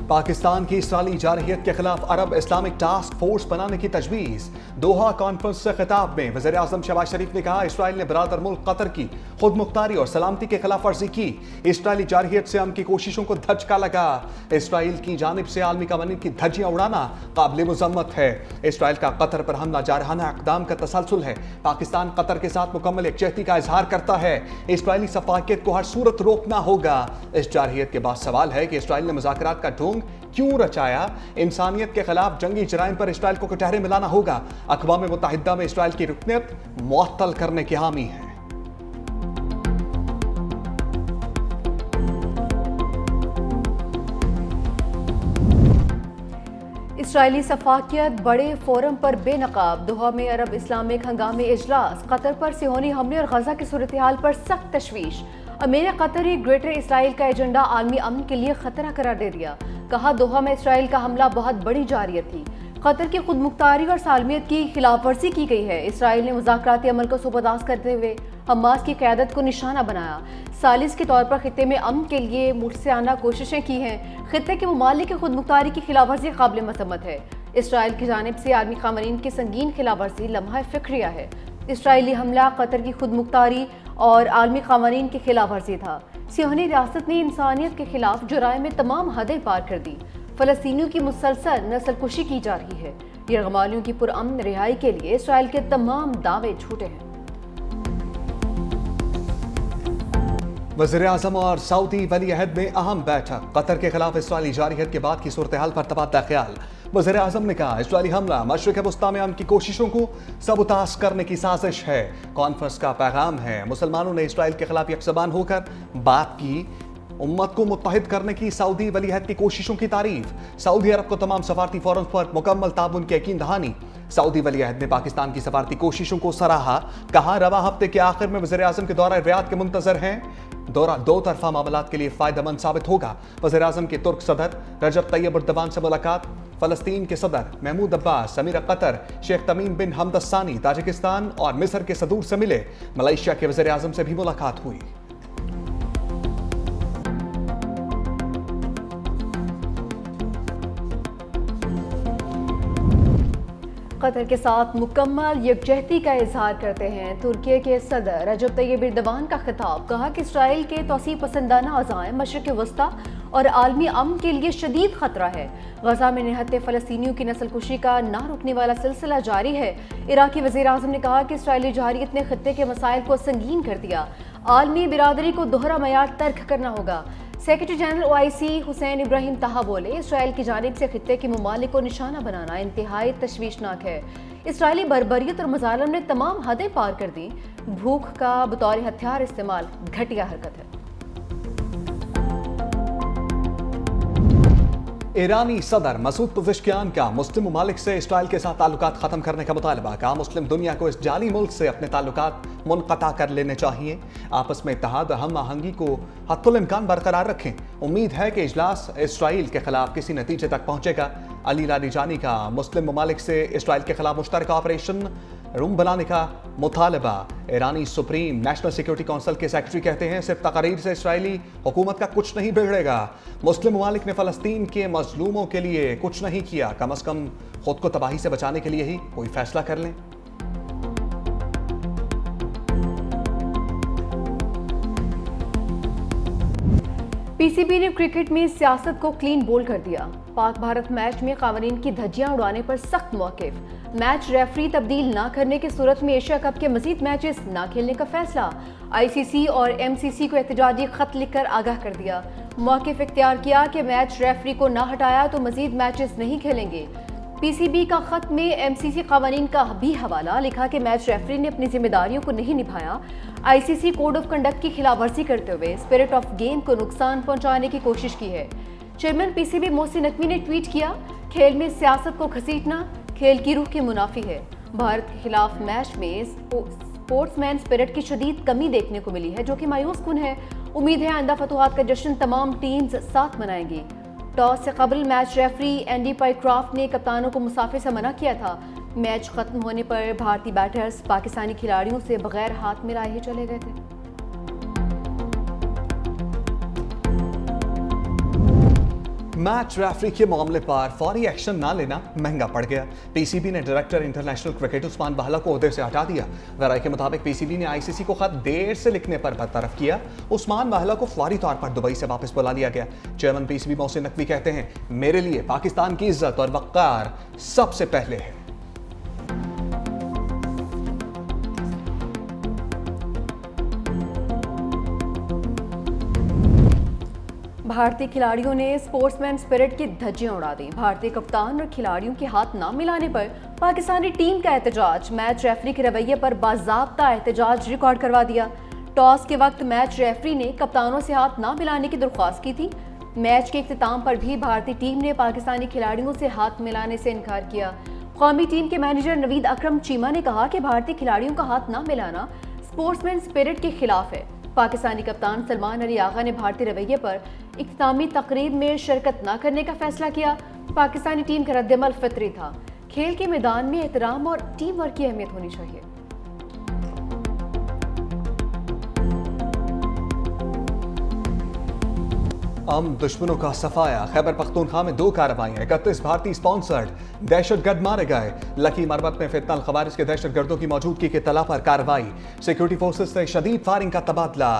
पाकिस्तान की इसराइली जारहियत के खिलाफ अरब इस्लामिक टास्क फोर्स बनाने की तजवीज़। दोहा कॉन्फ्रेंस से खिताब में वज़ीर आज़म शहबाज शरीफ ने कहा, इसराइल ने बरादर मुल्क कतर की खुद मुख्तारी और सलामती के खिलाफ वर्जी की। इसराइली जारहियत से अमन की कोशिशों को धचका लगा। इसराइल की जानिब से आलमी कवानीन की धज्जियां उड़ाना काबिल मुज़म्मत है। इसराइल का कतर पर हमला जारहाना इक़दाम का तसलसल है। पाकिस्तान कतर के साथ मुकम्मल यकजहती का इजहार करता है। इसराइली सफाकियत को हर सूरत रोकना होगा। इस जारहियत के बाद सवाल है कि इसराइल ने मुज़ाकरात का ढोंग क्यों रचाया। इंसानियत के खिलाफ जंगी जराइम पर इसराइल को कटहरे मिलाना होगा। अक़वाम मुत्तहिदा में इसराइल की रुकनियत मुअत्तल करने की हामी है। इसराइली सफाकियत बड़े फोरम पर बेनकाब। दोहा में अरब इस्लामिक हंगामी इजलास। कतर पर सिहोनी हमले और गजा की सूरत हाल पर सख्त तशवीश। अमीर कतरी ग्रेटर इसराइल का एजेंडा आलमी अमन के लिए खतरा करार दे दिया। कहा, दोहा में इसराइल का हमला बहुत बड़ी जारियत थी। कतर की खुद मुख्तारी और सालमियत की खिलाफ वर्जी की गई है। इसराइल ने मुज़ाकराती अमल को सुबदास करते हुए हमास की क़यादत को निशाना बनाया। सालिस के तौर पर खित्ते में अमन के लिए मुठसेआना कोशिशें की हैं। खित्ते के ममालिक की खुद मुख्तारी की खिलाफ वर्जी काबिल मज़म्मत है। इसराइल की जानिब से आलमी क़वानीन की संगीन खिलाफ वर्जी लम्हा फ़िक्रिया है। इसराइली हमला कतर की खुद मुख्तारी और आलमी क़वानीन की खिलाफ वर्जी था। सियोनी रियासत ने इंसानियत के खिलाफ जुराइम में तमाम हदें पार कर दी। फ़लस्तीनियों की मुसलसल नस्लकुशी की जा रही है। यरगमालियों की पुरअमन रिहाई के लिए इसराइल के तमाम दावे झूठे हैं। वज़ीर आज़म और सऊदी वली अहद में अहम बैठक। कतर के खिलाफ इसराइली जारहियत के बाद की सूरत हाल पर तबादला ख्याल। वज़ीर आज़म ने कहा, इसराइली हमला मशरिक़ वस्ता में अमन की कोशिशों को सबूतास करने की साजिश है। कॉन्फ्रेंस का पैगाम है, मुसलमानों ने इसराइल के खिलाफ यकज़बान होकर बात की। उम्मत को मुत्तहिद करने की सऊदी वली अहद की कोशिशों की तारीफ। सऊदी अरब को तमाम सफारती फोरम पर मुकम्मल ताउन की यकीन दहानी। सऊदी वली अहद ने पाकिस्तान की सफारती कोशिशों को सराहा। कहा, रवा हफ्ते के आखिर में वज़ीर आज़म के दौरा रियाद के मुंतज़र हैं। दौरा दो तरफा मामलात के लिए फ़ायदेमंद साबित होगा। वज़ीर आज़म की तुर्क सदर रजब तैयब एर्दोगान से मुलाकात। फ़लस्तीन के सदर महमूद अब्बास, अमीर कतर शेख तमीम बिन हमद अल-सानी ताजिकिस्तान और मिस्र के सदूर से मिले। मलेशिया के वज़ीर आज़म से भी मुलाकात हुई। कतर के साथ मुकम्मल यकजहती का इजहार करते हैं तुर्की के सदर रजब तैयब एर्दोगान का खिताब। कहा कि इसराइल के तौसीर पसंदाना अज़ाइम मशरिक़ वस्ता और आलमी अमन के लिए शदीद खतरा है। गजा में निहत्ते फ़लस्तीनियों की नस्लकुशी का ना रुकने वाला सिलसिला जारी है। इराक़ी वज़ीर आज़म ने कहा कि इसराइली जारहियत ने खित्ते के मसाइल को संगीन कर दिया। आलमी बिरादरी को दोहरा मयार तर्क करना होगा। Secretary general OIC Hussain Ibrahim ताहा बोले, इसराइल की जानिब से खित्ते के ममालिक को निशाना बनाना इंतहाई तशवीशनाक है। इसराइली बर्बरियत और मजालम ने तमाम हदें पार कर दी। भूख का बतौर हथियार इस्तेमाल घटिया हरकत है। ईरानी सदर मसूद पज़ेश्कियान का मुस्लिम ममालिक से इसराइल के साथ ताल्लुकात ख़त्म करने का मुतालबा। कहा, मुस्लिम दुनिया को इस जाली मुल्क से अपने ताल्लुकात मुनक़ता कर लेने चाहिए। आपस में इत्तेहाद और हम आहंगी को हत्तुल इम्कान बरकरार रखें। उम्मीद है कि इजलास इसराइल के खिलाफ किसी नतीजे तक पहुँचेगा। अली लारीजानी का मुस्लिम ममालिक से इसराइल के खिलाफ मुश्तरका ऑपरेशन रूम बनाने का मुतालबा। ईरानी सुप्रीम नेशनल सिक्योरिटी काउंसिल के सेक्रेटरी कहते हैं, सिर्फ तकरीर से इसराइली हुकूमत का कुछ नहीं बिगड़ेगा। मुस्लिम ममालिक ने फ़लस्तीन के मजलूमों के लिए कुछ नहीं किया, कम अज़ कम खुद को तबाही से बचाने के लिए ही कोई फैसला कर लें। PCB ने क्रिकेट में सियासत को क्लीन बोल्ड कर दिया। पाक भारत मैच में क़वानीन की धज्जियां उड़ाने पर सख्त मौक़िफ़। मैच रेफरी तब्दील ना करने की सूरत में एशिया कप के मजीद मैचेस ना खेलने का फैसला। ICC और MCC को एहतजाजी खत लिखकर आगाह कर दिया। मौक़िफ़ इख्तियार किया कि मैच रेफरी को ना हटाया तो मजीद मैचेस नहीं खेलेंगे। PCB का खत में MCC क़वानीन का भी हवाला लिखा कि मैच रेफरी ने अपनी जिम्मेदारियों को नहीं निभाया। ICC कोड ऑफ कंडक्ट की खिलाफवर्जी करते हुए स्पिरिट ऑफ गेम को नुकसान पहुंचाने की कोशिश की है। चेयरमैन PCB मोहसिन नकवी ने ट्वीट किया, खेल में सियासत को घसीटना खेल की रूह की मुनाफी है। भारत के खिलाफ मैच में स्पोर्ट्समैन स्पिरिट की शदीद कमी देखने को मिली है, जो कि मायूस कुन है। उम्मीद है आइंदा फतुहात का जश्न तमाम टीम्स साथ मनाएंगी। टॉस से कबल मैच रेफरी एंडी पाइक्राफ्ट ने कप्तानों को मुसाफे से मना किया था। मैच खत्म होने पर भारतीय बैटर्स पाकिस्तानी खिलाड़ियों से बगैर हाथ मिलाए ही चले गए थे। मैच रेफरी के मामले पर फौरी एक्शन ना लेना महंगा पड़ गया। पीसीबी ने डायरेक्टर इंटरनेशनल क्रिकेट उस्मान बाहला को ओहदे से हटा दिया। राय के मुताबिक पीसीबी ने आईसीसी को खत देर से लिखने पर बरतरफ किया। उस्मान बाहला को फौरी तौर पर दुबई से वापस बुला लिया गया। चेयरमैन पीसीबी मोहसिन नकवी कहते हैं, मेरे लिए पाकिस्तान की इज्जत और वक़ार सबसे पहले है। भारतीय खिलाड़ियों ने स्पोर्ट्समैन स्पिरिट की धज्जियां उड़ा दी। भारतीय कप्तान और खिलाड़ियों के हाथ ना मिलाने पर पाकिस्तानी टीम का एहतजाज। मैच रेफरी के रवैये पर बाज़ाब्ता एहतजाज रिकॉर्ड करवा दिया। टॉस के वक्त मैच रेफरी ने कप्तानों से हाथ ना मिलाने की दरख्वास्त की थी। मैच के इख्तिताम पर भी भारतीय टीम ने पाकिस्तानी खिलाड़ियों से हाथ मिलाने से इनकार किया। कौमी टीम के मैनेजर नवीद अकरम चीमा ने कहा कि भारतीय खिलाड़ियों का हाथ ना मिलाना स्पोर्ट्समैन स्पिरिट के खिलाफ है। पाकिस्तानी कप्तान सलमान अली आगा ने भारतीय रवैये पर इख्तितामी तकरीब में शिरकत न करने का फैसला किया। पाकिस्तानी टीम का रद्दअमल फितरी था। खेल के मैदान में एहतराम और टीम वर्क की अहमियत होनी चाहिए। दुश्मनों का सफाया। खैबर पख्तूनख्वा में 2 कार्रवाइयां, 31 भारतीय स्पॉन्सर्ड दहशतगर्द मारे गए। लकी मरबत में फितनल खवारिज के दहशतगर्दों की मौजूदगी की तला पर कार्रवाई। सिक्योरिटी फोर्सेस से शदीद फायरिंग का तबादला।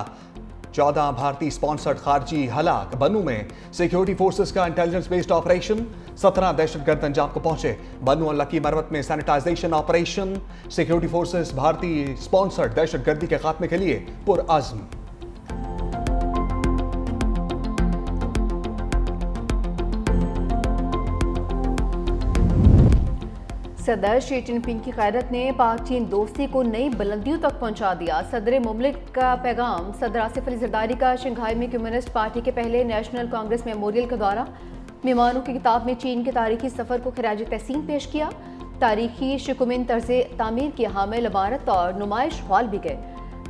14 भारतीय स्पॉन्सर्ड खारजी हलाक। बनू में सिक्योरिटी फोर्सेस का इंटेलिजेंस बेस्ड ऑपरेशन। 17 दहशतगर्द अंजाम को पहुंचे। बनू और लकी मरबत में सैनिटाइजेशन ऑपरेशन। सिक्योरिटी फोर्सेस भारतीय स्पॉन्सर्ड दहशतगर्दी के खात्मे के लिए पुरअज़्म। सदर शी जिनपिंग की क़यादत ने पाक चीन दोस्ती को नई बुलंदियों तक पहुंचा दिया। सदर मुमलिक का पैगाम। सदर आसिफ अली जरदारी का शंघाई में कम्युनिस्ट पार्टी के पहले नेशनल कांग्रेस मेमोरियल का दौरा। मेहमानों की किताब में चीन के तारीखी सफ़र को खिराज तहसीन पेश किया। तारीखी शिकुमिन तर्ज तामीर की हामिल इमारत और नुमाइश हॉल भी गए।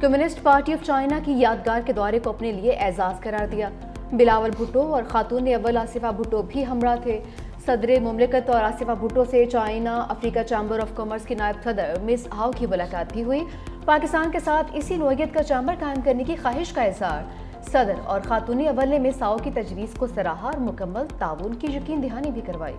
कम्युनिस्ट पार्टी ऑफ चाइना की यादगार के दौरे को अपने लिए एजाज़ करार दिया। बिलावल भुट्टो और खातून अव्वल आसिफा भुट्टो भी हमरा थे। सदर मुमलिकत और आसिफा भुट्टो से China Africa chamber of commerce की नायब सदर मिस हाउ की मुलाकात भी हुई। पाकिस्तान के साथ इसी नोयत का चैम्बर कायम करने की ख्वाहिश का इज़हार। सदर और खातून अव्वल ने मिस हाउ की तजवीज़ को सराहा और मुकम्मल ताउन की यकीन दहानी भी करवाई।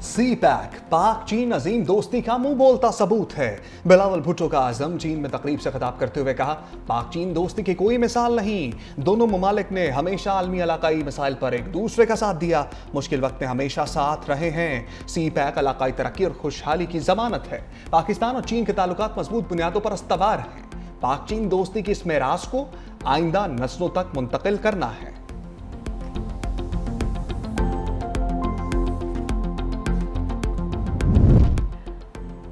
सी पैक पाक चीन अजीम दोस्ती का मुंह बोलता सबूत है। बिलावल भुट्टो का आजम चीन में तकरीब से खिताब करते हुए कहा, पाक चीन दोस्ती की कोई मिसाल नहीं। दोनों ममालिक ने हमेशा आलमी इलाकाई मसाइल पर एक दूसरे का साथ दिया। मुश्किल वक्त में हमेशा साथ रहे हैं। सी पैक इलाकाई तरक्की और खुशहाली की जमानत है। पाकिस्तान और चीन के ताल्लुकात मजबूत बुनियादों पर अस्तवार हैं। पाक चीन दोस्ती की इस मेराज को आइंदा नस्लों तक मुंतकिल करना है।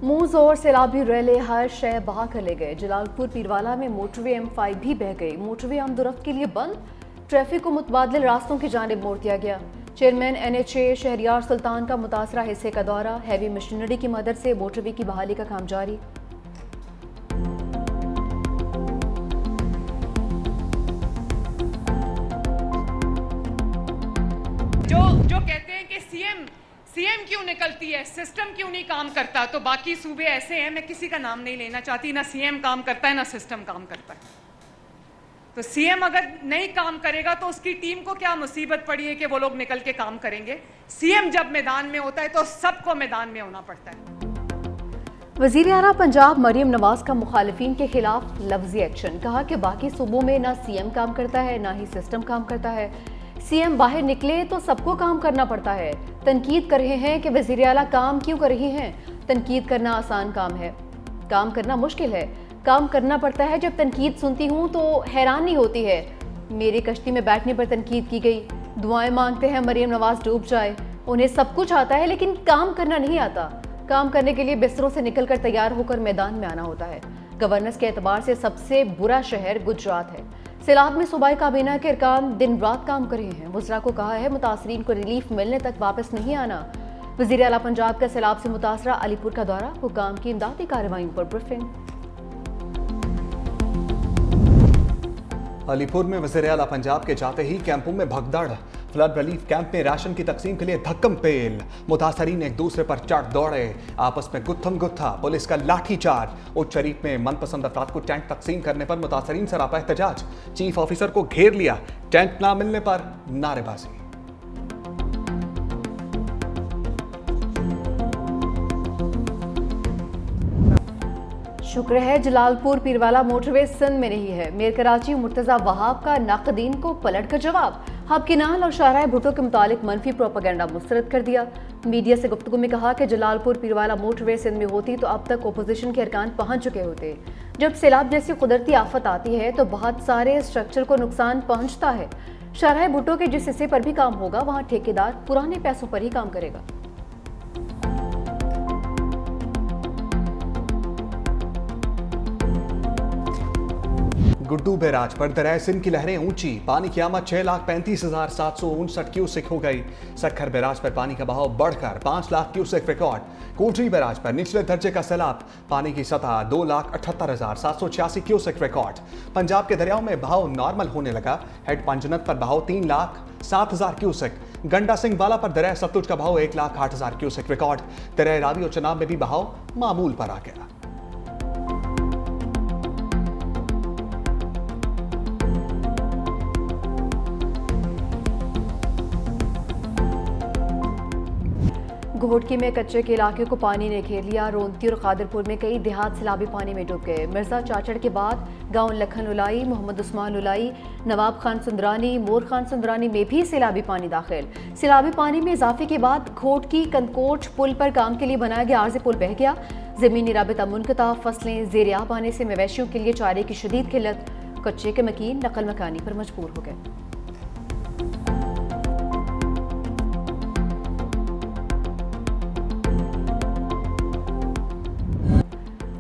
मूज और सैलाबी रैले हर शय बहा कर ले गए। जलालपुर पीरवाला में मोटरवे M5 भी बह गई। मोटरवे आमदोरफ्त के लिए बंद। ट्रैफिक को मुतबादिल रास्तों की जानिब मोड़ दिया गया। चेयरमैन NHA शहरियार सुल्तान का मुतासरा हिस्से का दौरा। हैवी मशीनरी की मदद से मोटरवे की बहाली का काम जारी। जो कहते हैं कि सीएम क्यों निकलती है, सिस्टम क्यों नहीं काम करता, तो बाकी सूबे ऐसे हैं, मैं किसी का नाम नहीं लेना चाहती, ना सीएम काम करता है ना सिस्टम काम करता है। तो सीएम अगर नहीं काम करेगा तो उसकी टीम को क्या मुसीबत पड़ी है कि वो लोग निकल के काम करेंगे। सीएम जब मैदान में होता है तो सबको मैदान में होना पड़ता है। वज़ीर आला पंजाब मरियम नवाज का मुखालिफिन के खिलाफ लफ्जी एक्शन। कहा कि बाकी सूबों में ना सीएम काम करता है ना ही सिस्टम काम करता है। सीएम बाहर निकले तो सबको काम करना पड़ता है। तनकीद कर रहे हैं कि वज़ीर आला काम क्यों कर रही हैं। तनकीद करना आसान काम है, काम करना मुश्किल है। काम करना पड़ता है। जब तनकीद सुनती हूँ तो हैरानी होती है। मेरी कश्ती में बैठने पर तनकीद की गई। दुआएं मांगते हैं मरियम नवाज डूब जाए। उन्हें सब कुछ आता है लेकिन काम करना नहीं आता। काम करने के लिए बिस्तरों से निकलकर तैयार होकर मैदान में आना होता है। गवर्नेंस के एतबार से सबसे बुरा शहर गुजरात है। सैलाब में सूबाई काबीना के अरकान दिन रात काम कर रहे हैं। वज़रा को कहा है मुतासरीन को रिलीफ मिलने तक वापस नहीं आना। वज़ीर आला पंजाब का सैलाब से मुतासरा अलीपुर का दौरा। हुकाम की इमदादी कार्रवाइयों पर ब्रीफिंग। अलीपुर में वज़ीर आला पंजाब के जाते ही कैंपों में भगदड़। फ्लड रिलीफ कैंप में राशन की तकसीम के लिए धक्कम पेल। मुतासरीन एक दूसरे पर चढ़ दौड़े, आपस में गुत्थम गुत्था, पुलिस का लाठीचार्ज। उच्च शरीफ में मनपसंद अफराद को टेंट तकसीम करने पर मुतासरीन सरापा एहतजाज। चीफ ऑफिसर को घेर लिया, टेंट ना मिलने पर नारेबाजी। शुक्र है जलालपुर पीरवाला मोटरवे सिंध में नहीं है। मेयर कराची मुर्तजा वहाब का नाकदीन को पलट कर जवाब। हब किनाल और शाहराह भुट्टो के मुतालिक मनफी प्रोपेगेंडा मुस्तरद कर दिया। मीडिया से गुफ्तगू में कहा कि जलालपुर पीरवाला मोटरवे सिंध में होती तो अब तक ओपोजिशन के अरकान पहुंच चुके होते। जब सैलाब जैसी कुदरती आफत आती है तो बहुत सारे स्ट्रक्चर को नुकसान पहुंचता है। शाहराह भुट्टो के जिस हिस्से पर भी काम होगा वहाँ ठेकेदार पुराने पैसों पर ही काम करेगा। गुड्डू बैराज पर दरिया सिंध की लहरें ऊंची। पानी की आमद 6,35,759 क्यूसेक हो गई। सक्खर बैराज पर पानी का बहाव बढ़कर 5 लाख क्यूसेक रिकॉर्ड। कोटरी बैराज पर निचले दर्जे का सैलाब, पानी की सतह 2,78,786 क्यूसेक रिकॉर्ड। पंजाब के दरियाओं में बहाव नॉर्मल होने लगा। हेड पंजनत पर बहाव 3,07,000 क्यूसेक। गंडा सिंह वाला पर दरिया सतलुज का बहाव 1,08,000 क्यूसेक रिकॉर्ड। दरिया रावी और चनाब में भी बहाव मामूल पर आ गया। घोटकी में कच्चे के इलाके को पानी ने घेर लिया। रोंती और कादरपुर में कई देहात सैलाबी पानी में डूब गए। मिर्जा चाचड़ के बाद गांव लखन उलाई, मोहम्मद उस्मान उलाई, नवाब खान सुंदरानी, मोर खान सुंदरानी में भी सैलाबी पानी दाखिल। सैलाबी पानी में इजाफे के बाद घोटकी कंदकोट पुल पर काम के लिए बनाया गया आर्जी पुल बह गया। जमीनी राबिता मुनक़ता, फसलें ज़ेर आब आने से मवेशियों के लिए चारे की शदीद किल्लत। कच्चे के मकीन नकल मकानी पर मजबूर हो गए।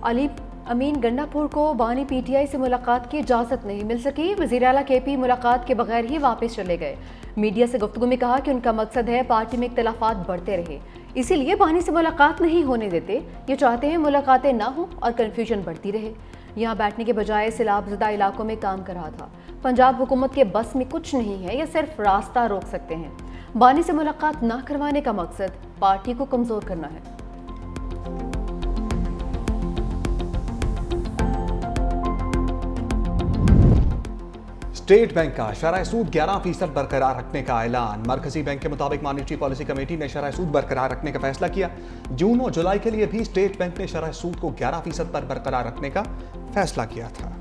अली अमीन गंडापुर को बानी पीटीआई से मुलाकात की इजाज़त नहीं मिल सकी। वज़ीर आला केपी मुलाकात के बगैर ही वापस चले गए। मीडिया से गुफ्तगू में कहा कि उनका मकसद है पार्टी में इख्तलाफात बढ़ते रहे, इसीलिए बानी से मुलाकात नहीं होने देते। ये चाहते हैं मुलाकातें ना हो और कन्फ्यूजन बढ़ती रहे। यहाँ बैठने के बजाय सैलाबज़दा इलाकों में काम कर रहा था। पंजाब हुकूमत के बस में कुछ नहीं है, ये सिर्फ रास्ता रोक सकते हैं। बानी से मुलाकात ना करवाने का मकसद पार्टी को कमज़ोर करना है। स्टेट बैंक का शरह सूद 11% बरकरार रखने का ऐलान। मरकजी बैंक के मुताबिक मॉनेटरी पॉलिसी कमेटी ने शरह सूद बरकरार रखने का फैसला किया। जून और जुलाई के लिए भी स्टेट बैंक ने शरह सूद को 11% पर बरकरार रखने का फैसला किया था।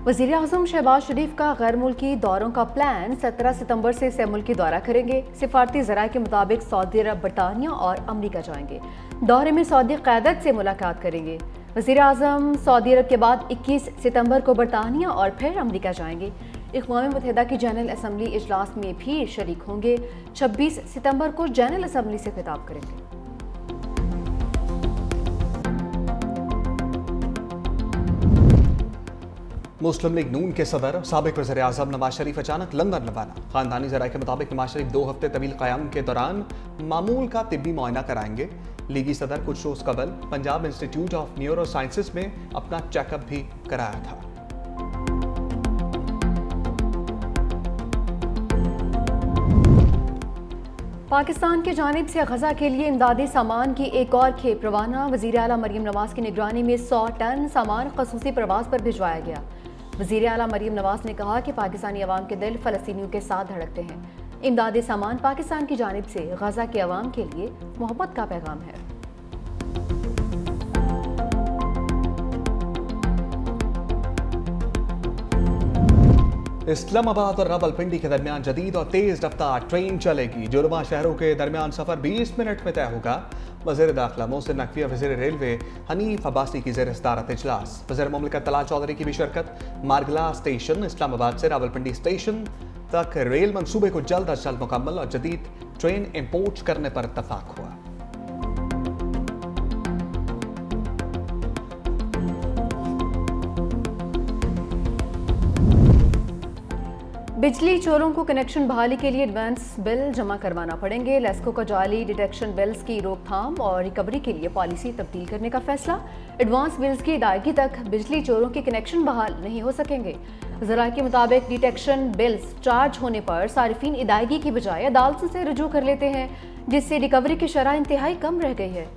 वज़ीर आज़म शहबाज शरीफ का गैर मुल्की दौरों का प्लान 17 सितंबर से सह मुल्की दौरा करेंगे। सिफारती ज़राए के मुताबिक सऊदी अरब, बरतानिया और अमरीका जाएंगे। दौरे में सऊदी क़यादत से मुलाकात करेंगे। वज़ीर आज़म सऊदी अरब के बाद 21 सितंबर को बरतानिया और फिर अमरीका जाएंगे। अक़वाम मुत्तहिदा की जनरल असम्बली इजलास में भी शरीक होंगे। 26 सितंबर को जनरल असम्बली से खिताब करेंगे। मुस्लिम लीग नून के सदर साबिक वज़ीर आज़म नवाज शरीफ अचानक लंदन रवाना। खानदानी ज़राए के मुताबिक नवाज शरीफ 2 हफ्ते तवील क़याम के दौरान मामूल का तिब्बी मुआयना कराएंगे। लीगी सदर कुछ रोज़ कबल Punjab institute of neuro sciences में अपना चेकअप भी कराया था। पाकिस्तान की जानिब से गजा के लिए इमदादी सामान की एक और खेप रवाना। वज़ीर आला मरीम नवाज की निगरानी में 100 टन सामान खसूसी प्रवास पर भिजवाया गया। वज़ीर आला मरीम नवाज ने कहा कि पाकिस्तानी अवाम के दिल फ़लस्तीनियों के साथ धड़कते हैं। इमदादी सामान पाकिस्तान की जानिब से गजा के अवाम के लिए मोहब्बत का पैगाम है। इस्लामाबाद और रावलपिंडी के दरमियान जदीद और तेज रफ्तार ट्रेन चलेगी। जुर्मा शहरों के दरमियान सफर 20 मिनट में तय होगा। वज़ीर दाखिला मोहसिन नकवी और वज़ीर रेलवे हनीफ अब्बासी की ज़ेर सदारत इजलास। वज़ीर मुमलिकत तलाल चौधरी की भी शिरकत। मारगला स्टेशन इस्लामाबाद से रावलपिंडी स्टेशन तक रेल मंसूबे को जल्द अज जल्द मुकम्मल और जदीद ट्रेन इम्पोर्ट करने पर इत्तफाक हुआ। बिजली चोरों को कनेक्शन बहाली के लिए एडवांस बिल जमा करवाना पड़ेंगे। लेस्को का जाली डिटेक्शन बिल्स की रोकथाम और रिकवरी के लिए पॉलिसी तब्दील करने का फैसला। एडवांस बिल्स की अदायगी तक बिजली चोरों के कनेक्शन बहाल नहीं हो सकेंगे। ज़रा के मुताबिक डिटेक्शन बिल्स चार्ज होने पर सारिफीन अदायगी की बजाय अदालतों से रुजू कर लेते हैं, जिससे रिकवरी की शरह इंतहाई कम रह गई है।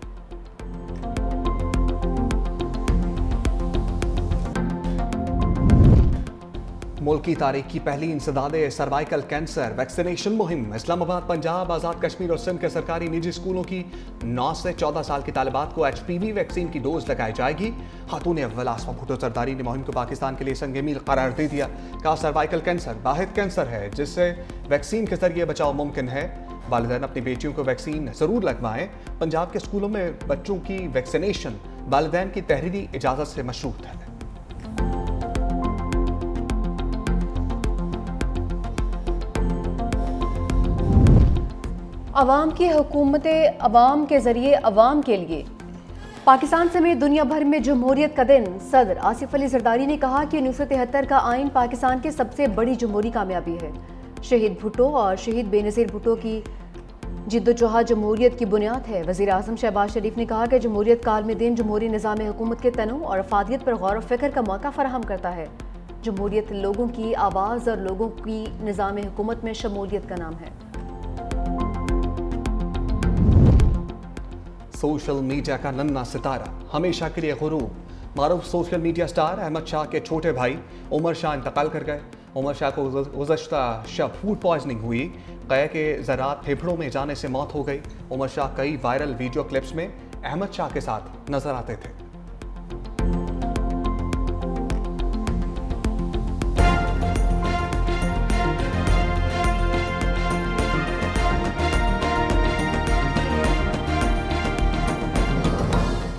मुल्क की तारीख की पहली इंसदादे सर्वाइकल कैंसर वैक्सीनेशन मुहिम। इस्लामाबाद, पंजाब, आज़ाद कश्मीर और सिंध के सरकारी निजी स्कूलों की 9 से 14 साल की तालिबात को HPV वैक्सीन की डोज लगाई जाएगी। खातून अव्वल आसमा भुट्टो जरदारी ने मुहिम को पाकिस्तान के लिए संग मील करार दे दिया। कहा सर्वाइकल कैंसर वाहिद कैंसर है जिससे वैक्सीन के जरिए बचाव मुमकिन है। वालिदैन अपनी बेटियों को वैक्सीन जरूर लगवाएं। पंजाब के स्कूलों में बच्चों की वैक्सीनेशन वालिदैन की तहरीरी इजाज़त से मशरूत है। अवाम की हुकूमत अवाम के जरिए अवाम के लिए। पाकिस्तान समेत दुनिया भर में जमहूरियत का दिन। सदर आसिफ अली जरदारी ने कहा कि 1973 का आइन पाकिस्तान की सबसे बड़ी जमहूरी कामयाबी है। शहीद भुट्टो और शहीद बेनज़ीर भुट्टो की जिद्दोजहद जमहूरियत की बुनियाद है। वज़ीर आज़म शहबाज शरीफ ने कहा कि जमहूरियत काल में दिन जमहूरी निज़ाम हुकूमत के तनू और अफादियत पर गौर व फिक्र का मौका फराहम करता है। जमहूरियत लोगों की आवाज़ और लोगों की निज़ाम हुकूमत में शमूलियत का नाम है। सोशल मीडिया का नन्ना सितारा हमेशा के लिए गुरूर। मारूफ social media star Ahmed Shah के छोटे भाई उमर शाह इंतकाल कर गए। उमर शाह को गुज़श्ता शब फूड पॉइजनिंग हुई। कह के ज़रात फेफड़ों में जाने से मौत हो गई। उमर शाह कई वायरल वीडियो क्लिप्स में अहमद शाह के साथ नजर आते थे।